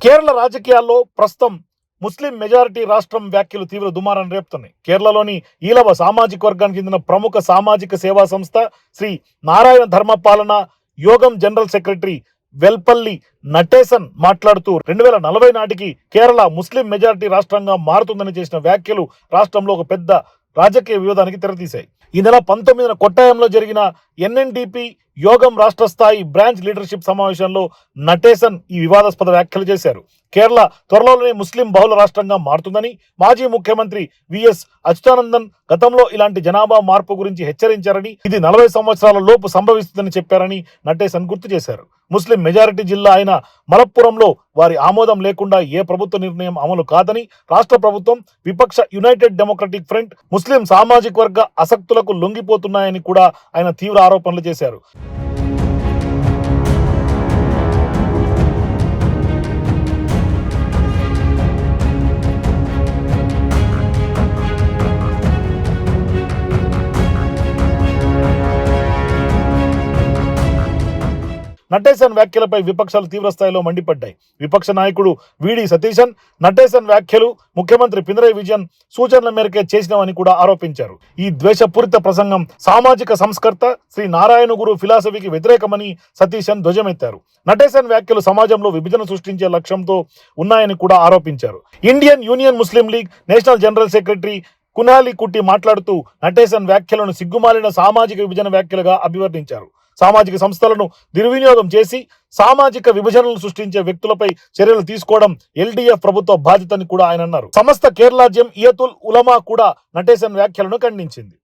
కేరళ రాజకీయాల్లో ప్రస్తుతం ముస్లిం మెజారిటీ రాష్ట్రం వ్యాఖ్యలు తీవ్ర దుమారాన్ని రేపుతున్నాయి. కేరళలోని ఈలవ సామాజిక వర్గానికి చెందిన ప్రముఖ సామాజిక సేవా సంస్థ శ్రీ నారాయణ ధర్మపాలన యోగం జనరల్ సెక్రటరీ వెల్పల్లి నటేసన్ మాట్లాడుతూ 2040 నాటికి కేరళ ముస్లిం మెజారిటీ రాష్ట్రంగా మారుతుందని చేసిన వ్యాఖ్యలు రాష్ట్రంలో ఒక పెద్ద రాజకీయ వివాదానికి తెరతీశాయి. ఈ నెల 19న కొట్టాయంలో జరిగిన ఎన్ఎన్డిపి యోగం రాష్ట్ర స్థాయి బ్రాంచ్ లీడర్షిప్ సమావేశంలో నటేసన్ ఈ వివాదాస్పద వ్యాఖ్యలు చేశారు. కేరళ త్వరలోనే ముస్లిం బహుళ రాష్ట్రంగా మారుతుందని మాజీ ముఖ్యమంత్రి విఎస్ అచ్యుతానందన్ గతంలో ఇలాంటి జనాభా మార్పు గురించి హెచ్చరించారని, ఇది 40 సంవత్సరాల లోపు సంభవిస్తుందని చెప్పారని నటేసన్ గుర్తు చేశారు. ముస్లిం మెజారిటీ జిల్లా అయిన మలప్పురంలో వారి ఆమోదం లేకుండా ఏ ప్రభుత్వ నిర్ణయం అమలు కాదని రాష్ట్ర ప్రభుత్వం, విపక్ష యునైటెడ్ డెమోక్రటిక్ ఫ్రంట్ ముస్లిం సామాజిక వర్గ ఆసక్తులకు లొంగిపోతున్నాయని కూడా ఆయన తీవ్ర ఆరోపణలు చేశారు. నటేసన్ వ్యాఖ్యలపై విపక్షాలు తీవ్ర స్థాయిలో మండిపడ్డాయి. విపక్ష నాయకుడు విడి సతీశన్ నటేసన్ వ్యాఖ్యలు ముఖ్యమంత్రి పినరయి విజయన్ సూచనల మేరకే చేసినవని కూడా ఆరోపించారు. ఈ ద్వేషపూరిత ప్రసంగం సామాజిక సంస్కర్త శ్రీ నారాయణ గురు ఫిలాసఫీకి వ్యతిరేకమని సతీశన్ ధ్వజమెత్తారు. నటేసన్ వ్యాఖ్యలు సమాజంలో విభజన సృష్టించే లక్ష్యంతో ఉన్నాయని కూడా ఆరోపించారు. ఇండియన్ యూనియన్ ముస్లిం లీగ్ నేషనల్ జనరల్ సెక్రటరీ కునాలి కుట్టి మాట్లాడుతూ నటేసన్ వ్యాఖ్యలను సిగ్గుమాలిన సామాజిక విభజన వ్యాఖ్యలుగా అభివర్ణించారు. సామాజిక సంస్థలను దుర్వినియోగం చేసి సామాజిక విభజనలు సృష్టించే వ్యక్తులపై చర్యలు తీసుకోవడం ఎల్డీఎఫ్ ప్రభుత్వ బాధ్యతని కూడా ఆయన అన్నారు. సమస్త కేరళ జమియతుల్ ఉలమా కూడా నటేసన్ వ్యాఖ్యలను ఖండించింది.